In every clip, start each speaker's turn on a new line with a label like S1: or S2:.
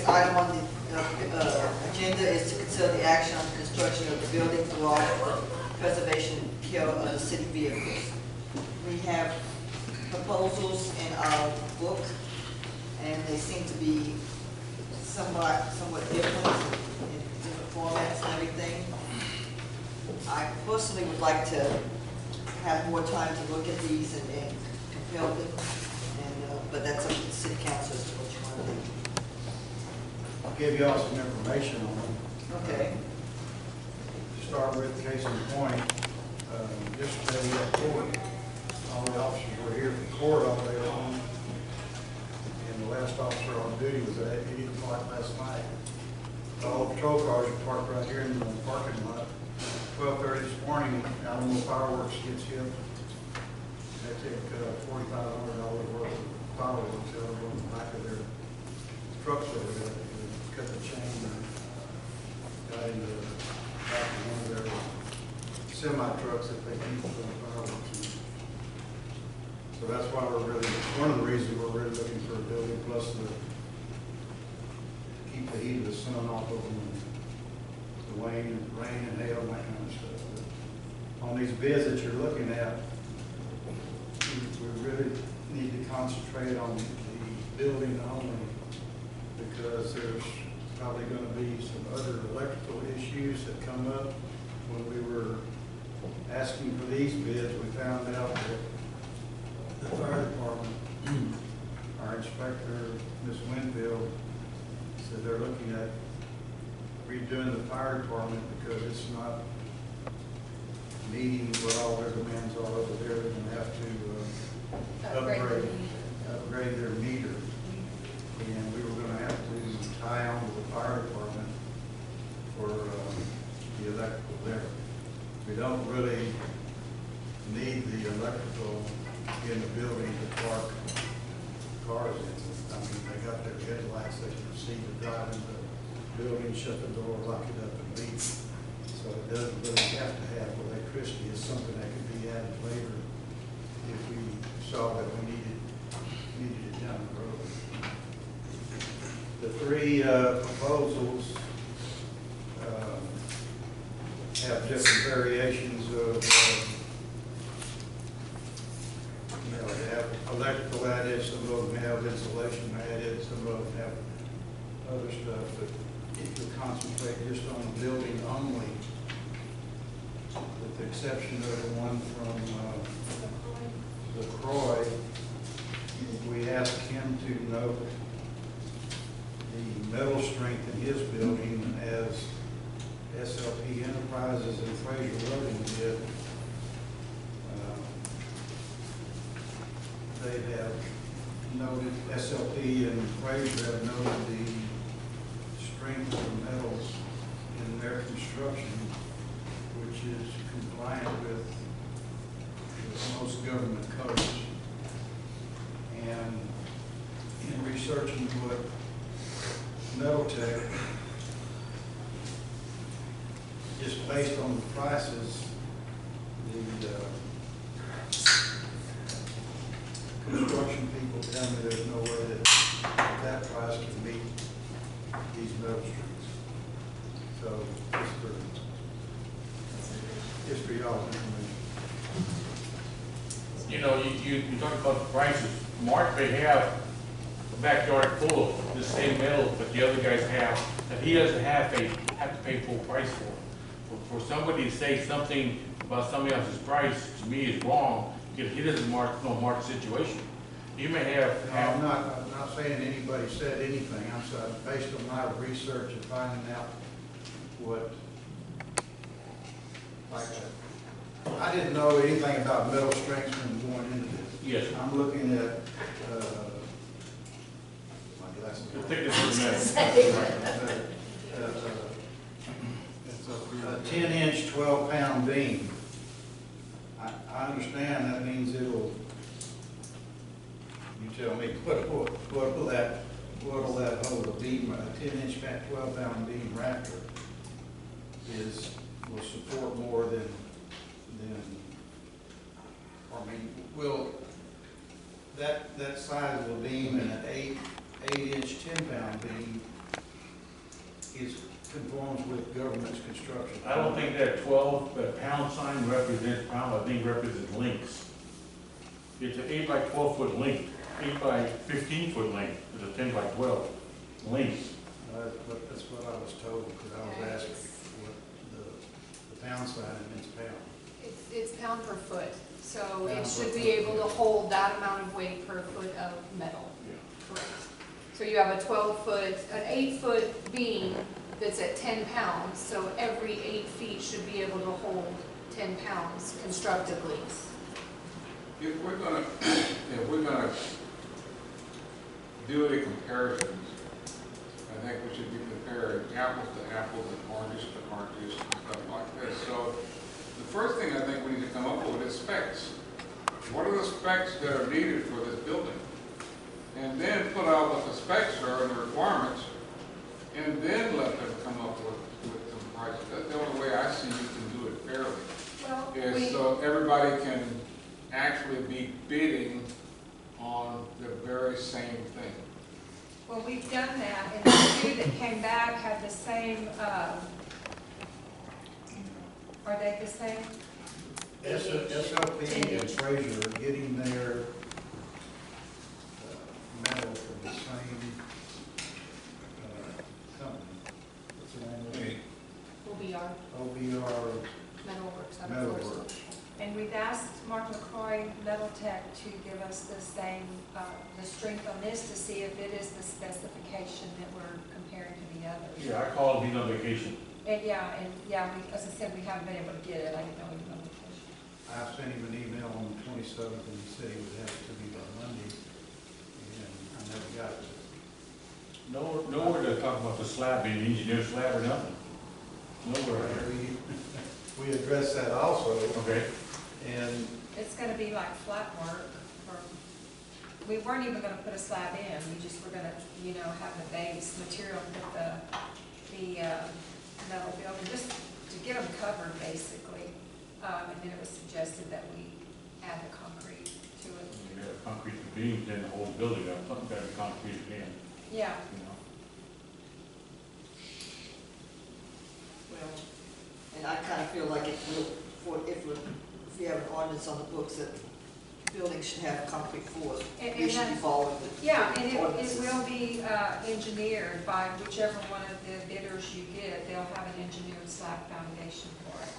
S1: next item on the agenda is to consider the action on the construction of the building block for preservation and care of the city vehicles. We have proposals in our book, and they seem to be somewhat different in different formats and everything. I personally would like to have more time to look at these and compare them, but that's up to the city council as to what you want to do.
S2: I'll give y'all some information on them.
S1: Okay.
S2: To start with, case in point, yesterday we had court. All the officers were here for court all day long. And the last officer on duty was at 8 o'clock last night. All the patrol cars are parked right here in the parking lot. 12:30 this morning, Alamo Fireworks gets hit. They took $4,500 worth of fireworks out of the back of their trucks over there. They cut the chain and got into the back of one of their semi-trucks that they keep for the fireworks. So that's why we're really, one of the reasons we're really looking for a building, plus to keep the heat of the sun off of them, the rain and hail and that kind of stuff. But on these bids that you're looking at, we really need to concentrate on the building only, because there's probably going to be some other electrical issues that come up. When we were asking for these bids, we found out that the fire department, our inspector, Ms. Winfield, said they're looking at redoing the fire department because it's not meeting what all their demands are over there. They're going to have to upgrade their meter. And we were going to have to tie on to the fire department for the electrical there. We don't really need the electrical in the building to park cars in. I mean, they got their headlights, they can proceed to drive in the building, shut the door, lock it up, and leave. So it doesn't really have to have electricity. It's something that could be added later if we saw that we needed it down the road. The three proposals have different variations of, they have electrical added, some of them have insulation added, some of them have other stuff. But if you concentrate just on the building only, with the exception of the one from the Croy, we asked him to note the metal strength in his building as SLP Enterprises and Fraser Loading did. They have noted, SLP and Fraser have noted the strength of the metals in their construction, which is compliant with most government codes. And in researching what Metal Tech, just based on the prices, the construction people tell me there's no way that price can meet these metal strings. So just for y'all's information.
S3: You know, you talk about the prices. Mark may have a backyard full of the same metal, but the other guys have that he doesn't have to pay full price for. For somebody to say something about somebody else's price, to me, is wrong, because he doesn't know Mark's situation. You may have.
S2: I'm not saying anybody said anything. I'm saying based on my research and finding out what, like, I didn't know anything about metal strengths when going into this.
S3: Yes.
S2: I'm looking at my glasses.
S3: The thickness of the metal.
S2: A 10-inch, 12-pound beam. I understand that means it'll. You tell me what will that hold? A beam, a 10-inch, 12-pound beam rafter will support more than. I mean, will that size of a beam and an 8-inch, 10-pound beam is conforms with government's construction.
S3: I don't think that 12, that pound sign represents pound, I think represents links. It's an 8 by 12 foot length, 8 by 15 foot length, it's a 10 by 12 length.
S2: But that's what I was told, because I was asking what the pound sign means pound.
S4: It's pound per foot, so it
S2: Pound
S4: should
S2: per
S4: be
S2: foot.
S4: able to hold that amount of weight per foot of metal.
S3: Yeah.
S4: Correct. So you have a 12-foot, an 8-foot beam that's at 10 pounds, so every 8 feet should be able to hold 10 pounds constructively.
S5: If we're gonna do any comparisons, I think we should be comparing apples to apples and oranges to oranges and stuff like this. So the first thing I think we need to come up with is specs. What are the specs that are needed for this building? And then put out what the specs are and the requirements, and then let them come up with some prices. That's the only way I see you can do it fairly.
S4: Well,
S5: Is so everybody can actually be bidding on the very same thing.
S6: Well, we've done that, and the two that came back had the same, are they the same?
S2: SLP and Fraser are getting their metal from the same company. What's the name of it?
S4: OBR,
S2: OBR
S4: Metalworks, out of
S2: Metalworks.
S4: Florida.
S6: And we've asked Mark McCroy Metal Tech to give us the same, the strength on this to see if it is the specification that we're comparing to the others.
S3: Yeah, I called him, he's on vacation.
S6: And as I said, we haven't been able to get it. I didn't know he was on vacation.
S2: I sent him an email on the 27th, and he said he would have it to me by Monday, and I never got it.
S3: Nowhere to talk about the slab, being engineer slab or nothing. Nowhere.
S2: We addressed that also,
S3: Okay.
S2: and
S6: It's gonna be like flat work. We weren't even gonna put a slab in. We just were gonna, have the base material with the metal building, just to get them covered, basically. And then it was suggested that we add the concrete to it.
S3: You have concrete beams, then the whole building, something got to be concreted in,
S6: Yeah,
S3: you know.
S1: Well, and I kind of feel like if we have an ordinance on the books that buildings should have concrete floors,
S6: And-
S1: we
S6: and
S1: should be
S6: that-
S1: following the
S6: yeah, and it
S1: ordinances.
S6: will be engineered by whichever one of the bidders you get. They'll have an engineered slab foundation for it.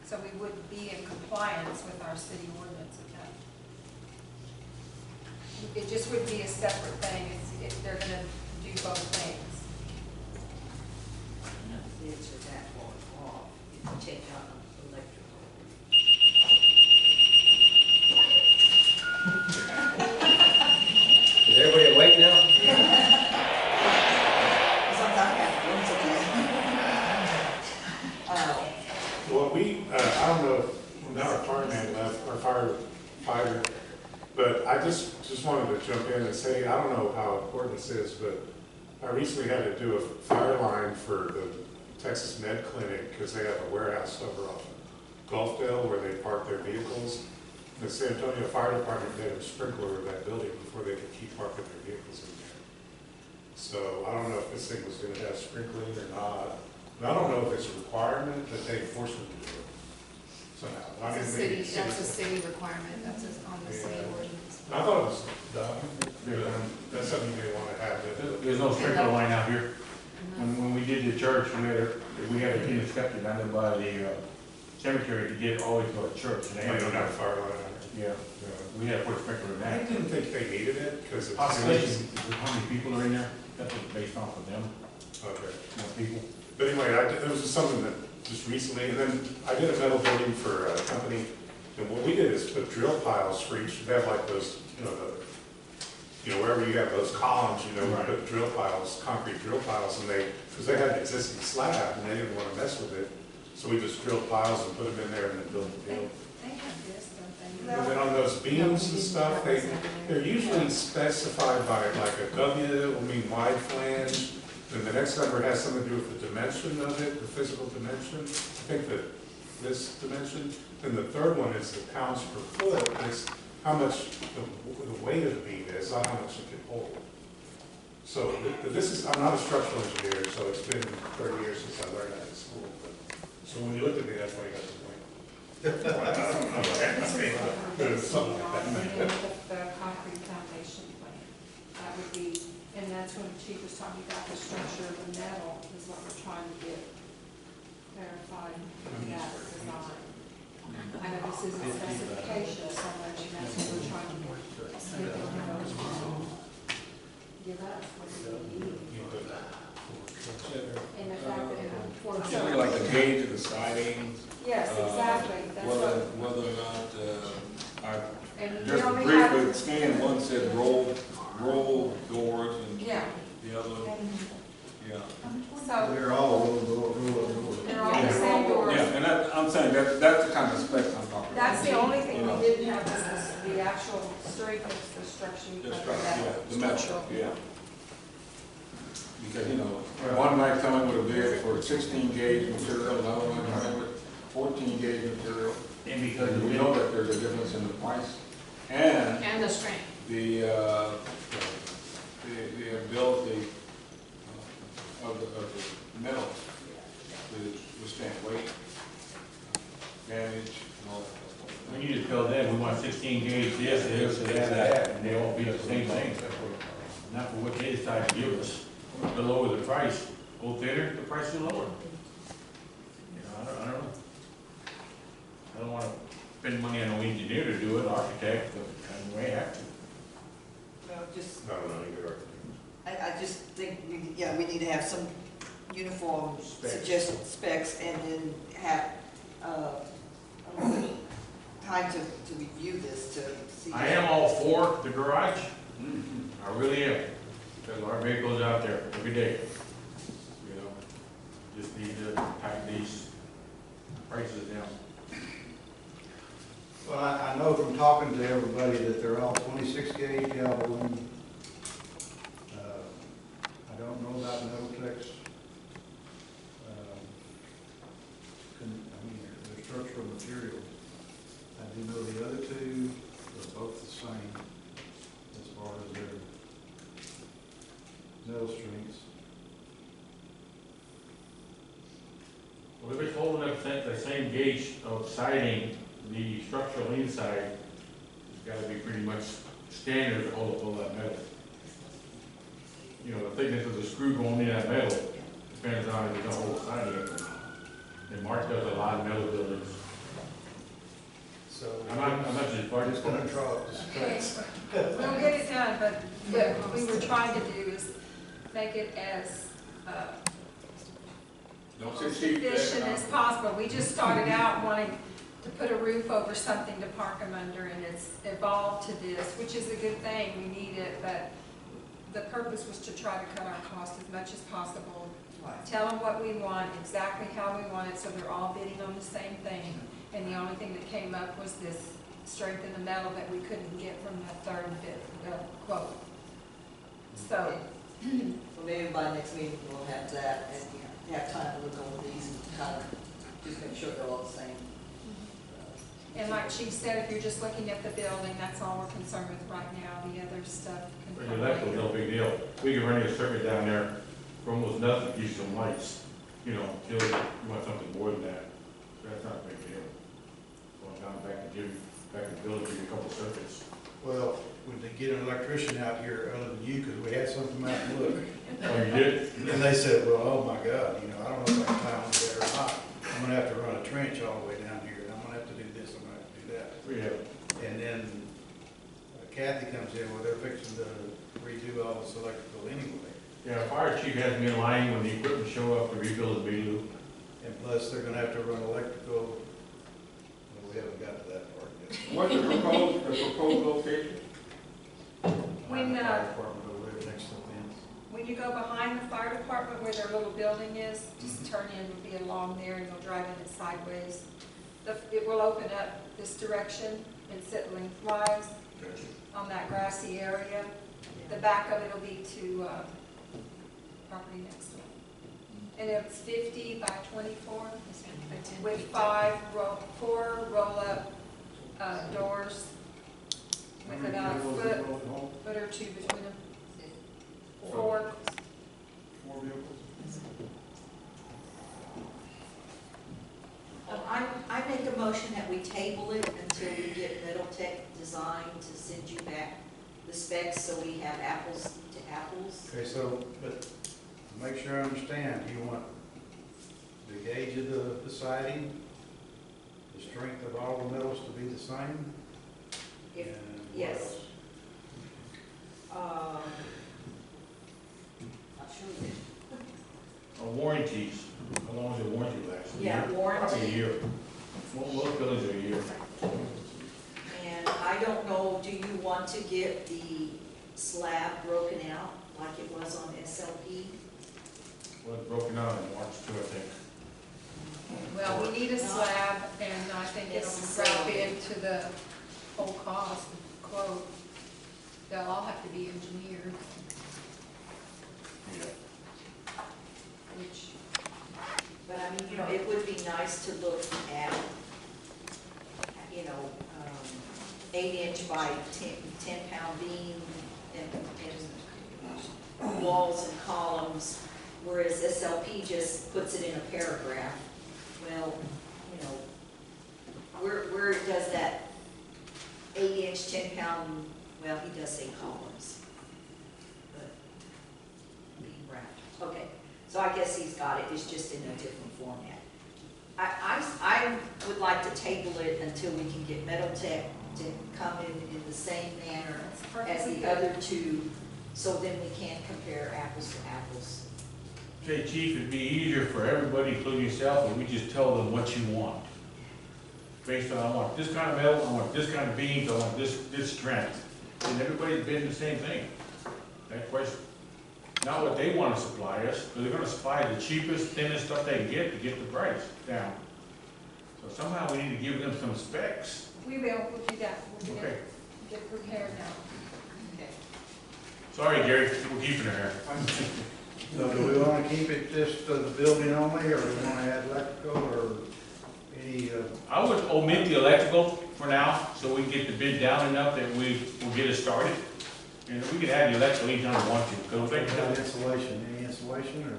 S6: So we would be in compliance with our city ordinance of that. It just would be a separate thing. They're gonna do both things.
S7: Bids are that far off, if you take out electrical.
S8: Is everybody awake now?
S1: Sometimes happens, okay.
S9: Well, I don't know, now our fireman left, our firefighter, but I just wanted to jump in and say, I don't know how important this is, but I recently had to do a fire line for the Texas Med Clinic because they have a warehouse over off Gulfdale where they park their vehicles. The San Antonio Fire Department made a sprinkler of that building before they could keep parking their vehicles in there. So I don't know if this thing was gonna have sprinkling or not. And I don't know if it's a requirement that they force them to do it somehow. I
S4: That's a
S9: mean, maybe
S4: city, that's a city requirement, that's on the city
S9: Yeah.
S4: ordinance.
S9: I thought it was dumb, but that's something they wanna have.
S3: There's no sprinkler line out here. When we did the church, we had a clean inspector down there by the cemetery to get always to a church. And they
S9: They
S3: had
S9: don't have
S3: no,
S9: fire line.
S3: yeah, we had to put a sprinkler in
S9: I
S3: that.
S9: didn't think they needed it because it's.
S3: Population, how many people are in there, that's what's based off of them,
S9: Okay.
S3: more people.
S9: But anyway, it was just something that just recently, and then I did a metal building for a company, and what we did is put drill piles for each, you have like those, wherever you have those columns, we
S3: Right.
S9: put drill piles, concrete drill piles, and because they had an existing slab, and they didn't want to mess with it, so we just drilled piles and put them in there and then built the deal.
S6: They have this, don't they?
S9: And then on those beams and stuff, they're usually specified by like a W, wide flange. Then the next number has something to do with the dimension of it, the physical dimension. I think that this dimension. Then the third one is the pounds per foot. It's how much the weight of the beam is, not how much it can hold. So this is, I'm not a structural engineer, so it's been 30 years since I learned that in school. But, so when you looked at me, that's why you got the point. There's something like
S6: And
S9: that.
S6: then the concrete foundation plan, that would be, and that's when the chief was talking about the structure of the metal, is what we're trying to get clarified in that design. I know this isn't specification so much, and that's what we're trying to get. Give us what we need. And the fact that it
S5: Something like the gauge of the siding.
S6: Yes, exactly, that's
S5: Whether,
S6: what,
S5: whether or not, I
S6: and we
S5: just
S6: only
S5: briefly
S6: have,
S5: scanned, one said roll doors and
S6: yeah,
S5: the other, yeah.
S6: so,
S2: They're all roll.
S6: they're all the same doors.
S5: Yeah, and I'm saying that's the kind of specs I'm talking about.
S6: That's the only thing we didn't have, is the actual strength of the structure.
S5: The structure, yeah, the metal,
S6: Structural.
S5: yeah. Because, you know, one might come in with a bid for 16 gauge material, another one come in with 14 gauge material.
S3: And because
S5: And
S3: of
S5: we
S3: the
S5: know that there's a difference in the price and
S4: And the strength.
S5: the ability of the metal to withstand weight, damage, and all that.
S3: when you just tell them, we want 16 gauge this, that, and they all be the same thing. Not for what they decide to give us. The lower the price, go thinner, the price is lower. You know, I don't know. I don't wanna spend money on an engineer to do it, architect, but I may have to.
S1: No, just,
S9: No, either.
S1: I just think, we need to have some uniform
S3: Specs.
S1: suggested specs and then have, time to review this, to see.
S3: I am all for the garage, I really am, because our vehicles out there every day. You know, just need to tighten these prices down.
S2: Well, I know from talking to everybody that they're all 26 gauge galvanum. I don't know about Metaltex. Their structural materials. I do know the other two are both the same as far as their metal strengths.
S3: Well, if it's holding up the same gauge of siding, the structural inside has gotta be pretty much standard to hold up all that metal. You know, the thickness of the screw going in that metal depends on if it's a whole siding. And Mark does a lot of metal buildings.
S2: So
S3: I'm not just part
S2: just
S3: of
S2: gonna
S3: it.
S2: try the specs.
S6: We'll get it done, but what we were trying to do is make it as,
S5: Don't say cheap.
S6: efficient as possible. We just started out wanting to put a roof over something to park them under, and it's evolved to this, which is a good thing, we need it, but the purpose was to try to cut our costs as much as possible. Tell them what we want, exactly how we want it, so they're all bidding on the same thing. And the only thing that came up was this strength in the metal that we couldn't get from the third and fifth quote. So,
S1: Well, maybe by next meeting we'll have that and have time to look over these and kind of just make sure they're all the same.
S6: and like Chief said, if you're just looking at the building, that's all we're concerned with right now. The other stuff
S3: For
S6: can
S3: the
S6: come
S3: electrical,
S6: later.
S3: no big deal. We can run a circuit down there for almost nothing, use some lights, you know, till you want something more than that. That's not a big deal. Going down back to the building, give you a couple circuits.
S2: Well, when they get an electrician out here other than you, because we had some come out and look,
S3: Oh, you did?
S2: and they said, well, oh my God, I don't know if I can climb over there or not. I'm gonna have to run a trench all the way down here, and I'm gonna have to do this, I'm gonna have to do that.
S3: We have.
S2: And then Kathy comes in, well, they're fixing to redo all this electrical anyway.
S3: Yeah, fire chief has me in line when the equipment show up to rebuild the B loop.
S2: And plus, they're gonna have to run electrical, well, we haven't got to that part yet.
S5: What's the proposed location?
S6: When,
S2: Fire department over there next to the fence.
S6: When you go behind the fire department where their little building is, just turn in, will be along there, and you'll drive in it sideways. It will open up this direction and sit lengthwise on that grassy area. The back of it will be to property next to it. And it's 50 by 24 with 4 roll-up doors with about a foot or two between them. 4.
S5: 4 vehicles?
S7: I make a motion that we table it until we get Metal Tech Design to send you back the specs so we have apples to apples.
S2: Okay, so, but to make sure I understand, you want the gauge of the siding, the strength of all the metals to be the same?
S7: If,
S2: And what
S7: yes.
S2: else?
S7: Not sure.
S3: Warranties, how long is the warranty last? A
S7: Yeah,
S3: year?
S7: warranty.
S3: Probably a year. Most buildings are a year.
S7: And I don't know, do you want to get the slab broken out like it was on SLP?
S3: Well, it's broken out in March too, I think.
S6: Well, we need a slab, and I think it'll drop into the whole cost quote. They'll all have to be engineered,
S3: Yeah.
S6: which,
S7: But I mean, you know, it would be nice to look at, you know, 8-inch by 10-pound beam and walls and columns, whereas SLP just puts it in a paragraph. Well, you know, where does that 8-inch, 10-pound, well, he does say columns, but beam wrapped. Okay, so I guess he's got it, it's just in a different format. I would like to table it until we can get Metal Tech to come in the same manner as the other two, so then we can compare apples to apples.
S3: Okay, chief, it'd be easier for everybody, including yourself, if we just tell them what you want. Based on, I want this kind of metal, I want this kind of beams, I want this strength. And everybody's bidding the same thing. That question, not what they want to supply us, because they're gonna supply the cheapest, thinnest stuff they can get to get the price down. So somehow we need to give them some specs.
S6: we will, we'll do that, we'll
S3: Okay.
S6: get prepared now.
S7: Okay.
S3: Sorry, Gary, we're keeping her here.
S2: So do we want to keep it just the building only, or do we want to add electrical, or any,
S3: I would omit the electrical for now, so we can get the bid down enough that we will get it started. And we can add the electrical anytime we want to, because we think,
S2: insulation, any insulation, or?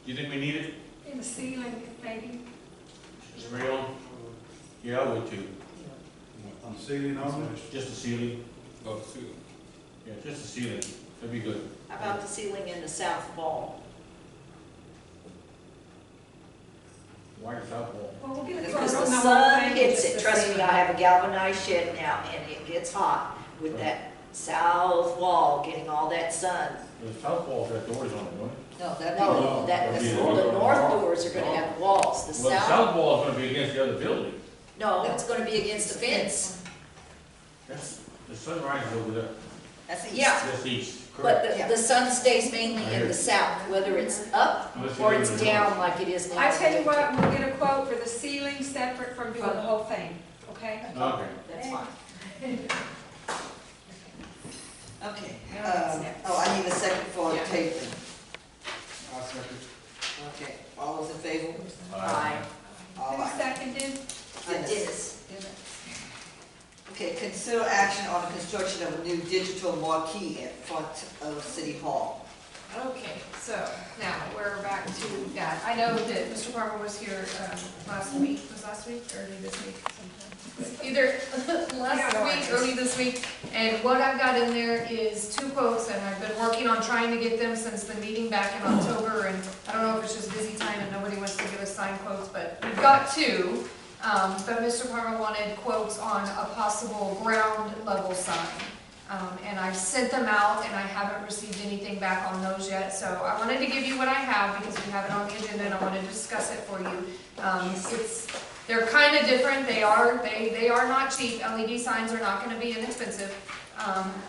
S3: you think we need it?
S6: In the ceiling, maybe?
S3: Spray on? Yeah, I would too.
S2: On ceiling only?
S3: Just the ceiling,
S5: Oh, two.
S3: yeah, just the ceiling, that'd be good.
S7: How about the ceiling in the south wall?
S3: Why the south wall?
S6: Well, we'll get it.
S7: Because the
S6: on whole
S7: sun
S6: thing,
S7: hits
S6: just
S7: it,
S6: the
S7: trust me,
S6: ceiling.
S7: I have a galvanized shed now, and it gets hot with that south wall getting all that sun.
S3: The south wall's got doors on it, don't it?
S1: No, that'd be.
S7: No,
S3: that'd be
S7: the
S3: the
S7: north
S3: north.
S7: doors are gonna have walls, the
S3: Well, the
S7: south,
S3: south wall is gonna be against the other building.
S7: no, it's gonna be against the fence.
S3: That's, the sun rises over there,
S1: That's east.
S7: Yeah.
S3: that's east,
S7: But
S3: correct?
S7: the sun stays mainly in the south, whether it's up or it's down like it is now.
S6: I tell you what, we'll get a quote for the ceiling separate from doing the whole thing, okay?
S3: Okay.
S7: That's fine.
S1: Okay,
S6: Now what's next?
S1: oh, I need a second for the
S6: Yeah.
S1: tabling.
S5: I'll second.
S1: Okay, all those in favor?
S7: Aye.
S1: All
S6: Who
S1: right.
S6: seconded?
S7: Dennis.
S1: Okay, consider action on the construction of a new digital marquee in front of City Hall.
S4: Okay, so now we're back to that. I know that Mr. Farmer was here last week, early this week sometime. Either last week, early this week, and what I've got in there is 2 quotes, and I've been working on trying to get them since the meeting back in October, and I don't know if it's just busy time and nobody wants to give us signed quotes, but we've got 2. But Mr. Parma wanted quotes on a possible ground level sign. And I sent them out and I haven't received anything back on those yet. So I wanted to give you what I have because we have it on the agenda and I wanted to discuss it for you. They're kind of different. They are not cheap. LED signs are not going to be inexpensive.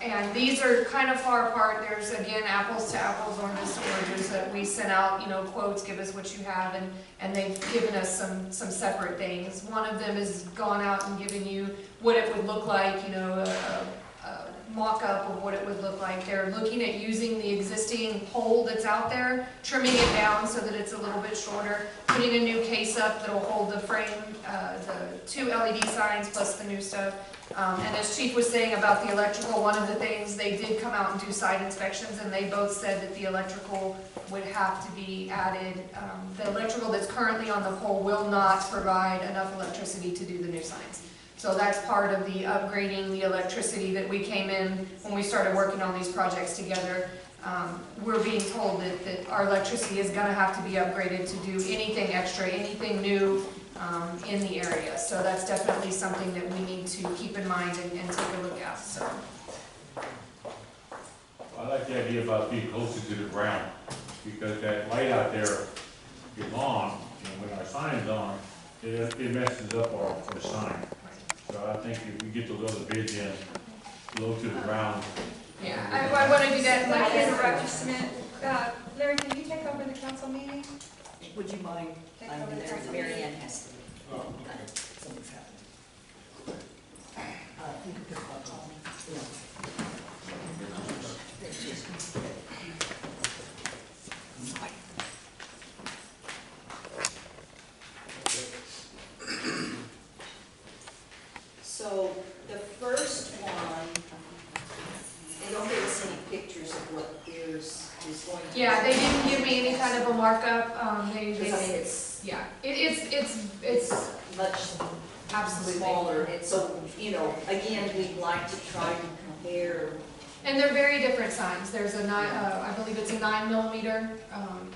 S4: And these are kind of far apart. There's again apples to apples, oranges to oranges that we sent out, quotes, give us what you have, and they've given us some separate things. One of them has gone out and given you what it would look like, a mock-up of what it would look like. They're looking at using the existing pole that's out there, trimming it down so that it's a little bit shorter, putting a new case up that'll hold the frame, the 2 LED signs plus the new stuff. And as Chief was saying about the electrical, one of the things, they did come out and do site inspections, and they both said that the electrical would have to be added. The electrical that's currently on the pole will not provide enough electricity to do the new signs. So that's part of the upgrading the electricity that we came in when we started working on these projects together. We're being told that our electricity is gonna have to be upgraded to do anything extra, anything new in the area. So that's definitely something that we need to keep in mind and take a look at, so.
S3: I like the idea about being closer to the ground, because that light out there is on, and when our sign's on, it messes up our sign. So I think if we get those other bids in, low to the ground.
S4: Yeah, I want to do that.
S6: Let me interrupt you, Smith. Larry, can you take over the council meeting?
S1: Would you mind?
S6: Take over the council
S7: Mary
S6: meeting.
S7: Ann has to.
S1: Something's happening. You can pick up on me.
S7: So the first one, they don't give us any pictures of what theirs is going to be.
S4: Yeah, they didn't give me any kind of a markup.
S7: Because I mean, it's
S4: Yeah, it's
S7: much
S4: absolutely.
S7: smaller, and so, you know, again, we'd like to try to compare.
S4: And they're very different signs. There's a I believe it's a 9mm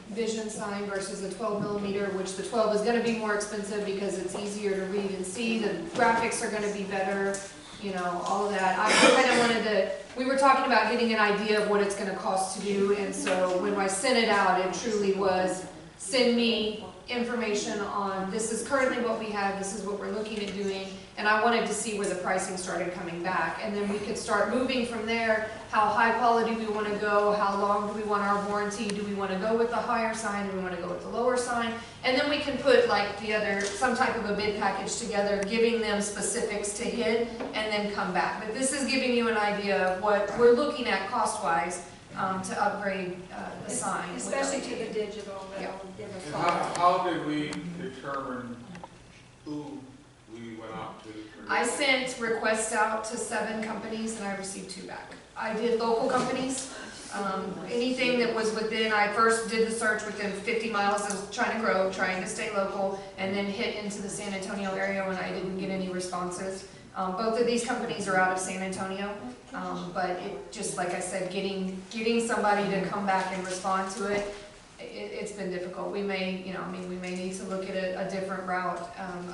S4: vision sign versus a 12mm, which the 12 is going to be more expensive because it's easier to read and see. The graphics are going to be better, you know, all of that. I kind of wanted to, we were talking about getting an idea of what it's going to cost to do, and so when I sent it out, it truly was, send me information on, this is currently what we have, this is what we're looking at doing, and I wanted to see where the pricing started coming back, and then we could start moving from there, how high quality we want to go, how long do we want our warranty, do we want to go with the higher sign, do we want to go with the lower sign, and then we can put like the other, some type of a bid package together, giving them specifics to hit, and then come back. But this is giving you an idea of what we're looking at cost-wise, to upgrade the sign.
S6: Especially to the digital, that'll give us
S5: And
S6: all.
S5: how did we determine who we went out to?
S4: I sent requests out to 7 companies and I received 2 back. I did local companies, anything that was within, I first did the search within 50 miles of trying to grow, trying to stay local, and then hit into the San Antonio area when I didn't get any responses. Both of these companies are out of San Antonio, but it just, like I said, getting somebody to come back and respond to it, it's been difficult. We may, you know, I mean, we may need to look at a different route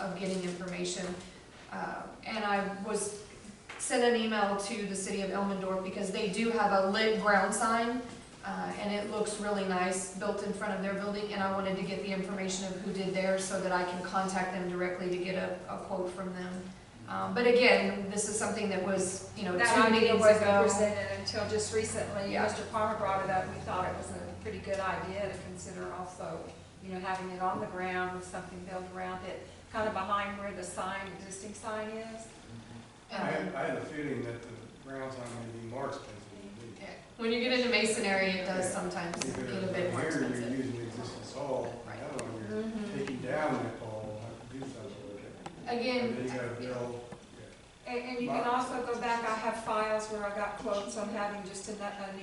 S4: of getting information. And I sent an email to the city of Elmendorf because they do have a lit ground sign, and it looks really nice built in front of their building, and I wanted to get the information of who did theirs so that I can contact them directly to get a quote from them. But again, this is something that was, you know,
S6: That
S4: 2
S6: idea
S4: meetings
S6: wasn't
S4: ago.
S6: presented until just recently.
S4: Yeah.
S6: Mr. Palmer brought it up, we thought it was a pretty good idea to consider also, you know, having it on the ground with something built around it, kind of behind where the existing sign is.
S2: I had a feeling that the ground sign may be more expensive than these.
S4: When you get into masonry, it does sometimes get a bit more
S2: Here you're
S4: expensive.
S2: using the existing saw,
S4: Right.
S2: that one you're taking down that pole, have to do something with it.
S4: Again,
S2: And then you gotta build.
S6: And you can also go back, I have files where I got quotes on having just a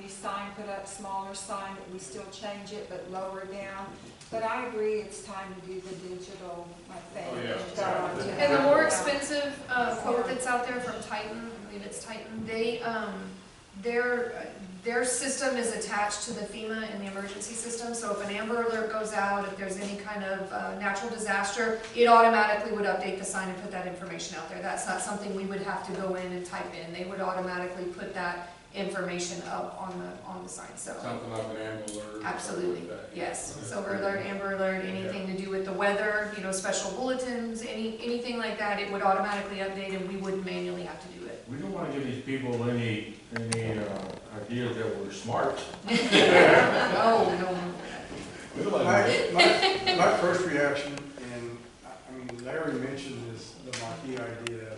S6: new sign put up, smaller sign, but we still change it, but lower down. But I agree, it's time to do the digital, thing.
S5: Oh, yeah.
S6: and go on to-
S4: and the more expensive quote that's out there from Titan, I believe it's Titan, they, their system is attached to the FEMA and the emergency system, so if an Amber Alert goes out, if there's any kind of natural disaster, it automatically would update the sign and put that information out there. That's not something we would have to go in and type in. They would automatically put that information up on the sign, so.
S5: Something like an Amber Alert.
S4: Absolutely, yes. Silver Alert, Amber Alert, anything to do with the weather, you know, special bulletins, anything like that, it would automatically update and we wouldn't manually have to do it.
S3: We don't want to give these people any ideas that we're smart.
S4: No.
S2: My first reaction, and I mean, Larry mentioned the marquee idea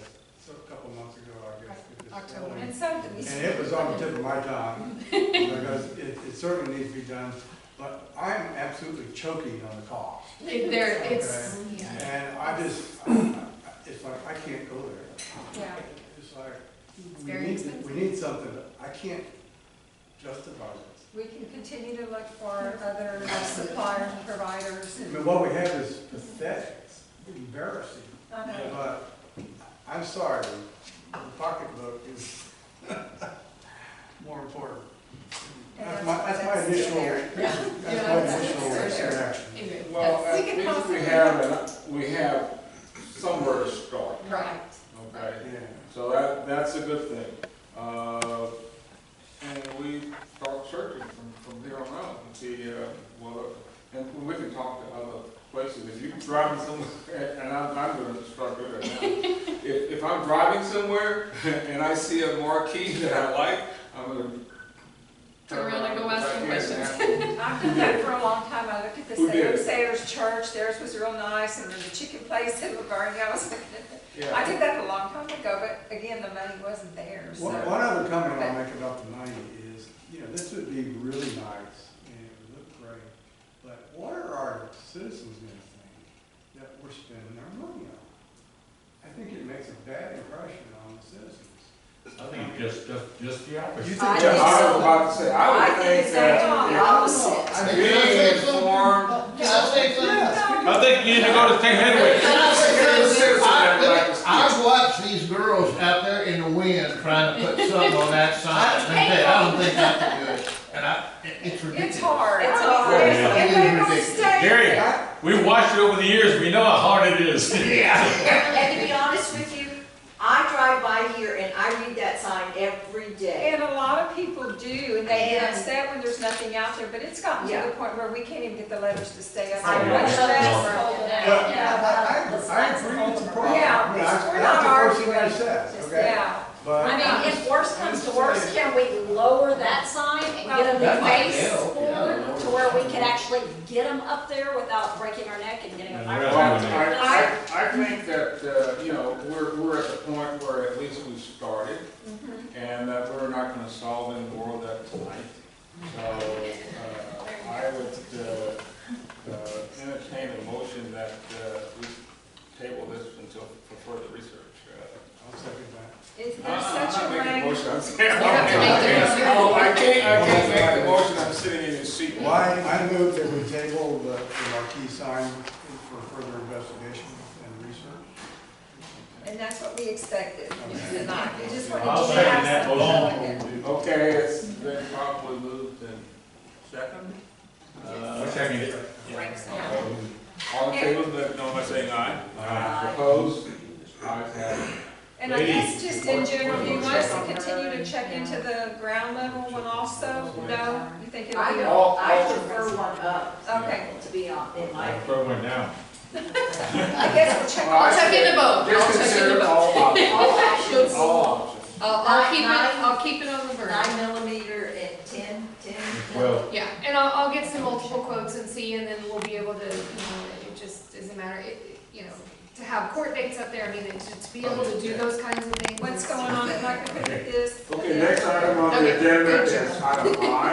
S2: a couple months ago, I guess. with this
S4: October.
S2: building.
S6: And so did we.
S2: And it was on the tip of my tongue, because it certainly needs to be done, but I'm absolutely choking on the cost.
S4: It's, yeah.
S2: And I just, it's like, I can't go there.
S6: Yeah.
S2: It's like,
S4: It's
S2: we
S4: very
S2: need,
S4: expensive.
S2: we need something, I can't justify this.
S6: We can continue to look for other suppliers and providers
S2: I
S6: and.
S2: mean, what we have is pathetic, it's embarrassing, but I'm sorry, the pocketbook is more important.
S6: And
S2: That's my initial, that's my initial reaction.
S4: Anyway,
S5: Well,
S6: We
S5: at
S6: can
S5: least
S6: possibly-
S5: we have somewhere to start,
S6: Right.
S5: okay?
S2: Yeah.
S5: So that's a good thing. And we start searching from here on out and see, and we can talk to other places. If you're driving somewhere, and I'm gonna start doing it now. If I'm driving somewhere and I see a marquee that I like, I'm gonna
S4: Turn around and go ask them questions.
S6: I've done that for a long time. I looked at the
S5: Who did?
S6: Sayers Church, theirs was real nice, and then the chicken place in Laverne, I was looking at it.
S5: Yeah.
S6: I did that a long time ago, but again, the money wasn't there, so.
S2: One other comment I'll make about the money is, this would be really nice and it would look great, but what are our citizens gonna think that we're spending our money on? I think it makes a bad impression on the citizens.
S3: I think just the opposite.
S2: You think
S7: I
S5: Yeah,
S7: think
S5: I
S7: so.
S5: was about to say, I would think
S7: The
S5: that
S7: opposite.
S5: being informed,
S8: Can I say something?
S3: I think you need to go to St. Henry.
S8: Can I say
S5: Here's a citizen that would like to
S8: something?
S5: speak.
S8: I've watched these girls out there in the wind trying to put something on that sign, and I don't think that's good, and it's ridiculous.
S6: It's hard.
S7: It's
S6: I
S7: hard.
S6: mean,
S8: Yeah.
S6: if they're gonna
S8: Ridiculous.
S6: stay
S3: Gary,
S6: there.
S3: we've watched it over the years, we know how hard it is.
S7: And to be honest with you, I drive by here and I read that sign every day.
S6: And a lot of people do, and they get
S7: And-
S6: upset when there's nothing out there, but it's gotten to
S7: Yeah.
S6: the point where we can't even get the letters to stay up
S7: I
S6: there.
S7: know.
S6: Much less-
S2: But I agree, it's a problem.
S6: Yeah,
S2: I mean,
S6: we're
S2: that's
S6: not
S2: the first thing I
S6: arguing.
S2: said, okay?
S6: Yeah.
S2: But.
S7: I mean, if worse comes to worse, can we lower that sign and get a
S8: That
S7: new
S8: might
S7: base
S8: help,
S7: for
S8: yeah.
S7: it, to where we can actually get them up there without breaking our neck and getting a fire
S3: Yeah,
S7: truck?
S3: right.
S5: I think that, we're at the point where at least we've started, and that we're not gonna solve any more of that tonight. So, I would, entertain a motion that, we table this until, for further research.
S2: I'll second that.
S6: Is there
S5: I'm
S6: such a
S5: not making a
S6: range?
S5: motion, I'm saying.
S4: You have to make the motion.
S5: Oh, I can't make the motion, I'm sitting in his seat.
S2: Why, I move that we table the marquee sign for further investigation and research.
S6: And that's what we expected tonight. We just wanted
S3: I'll
S6: you to
S3: second
S6: have
S3: that
S6: something.
S3: motion.
S5: Okay, it's been properly moved and second.
S3: I second it.
S5: All in favor, let it know by saying aye.
S3: Aye.
S5: Opposed? Ayes have it.
S6: And I guess just in general, do you want us to continue to check into the ground level one also? No? You think it'll
S7: I
S6: be?
S7: don't, I prefer one up,
S6: Okay,
S7: to be on, in my
S3: I throw one down.
S6: I guess we'll check.
S5: Well,
S4: I'll check in the boat.
S5: Just
S4: I'll check in
S5: consider
S4: the boat.
S5: all options,
S7: all options.
S5: all options.
S4: I'll keep it on the burner.
S7: 9mm and 10.
S3: Well,
S4: Yeah, and I'll get some multiple quotes and see, and then we'll be able to, it just is a matter, to have court dates up there, I mean, to be able to do those kinds of things.
S6: What's going on, if I could look at this?
S5: Okay, next item on the
S4: Okay,
S5: agenda
S4: good
S5: is
S4: job.
S5: item I.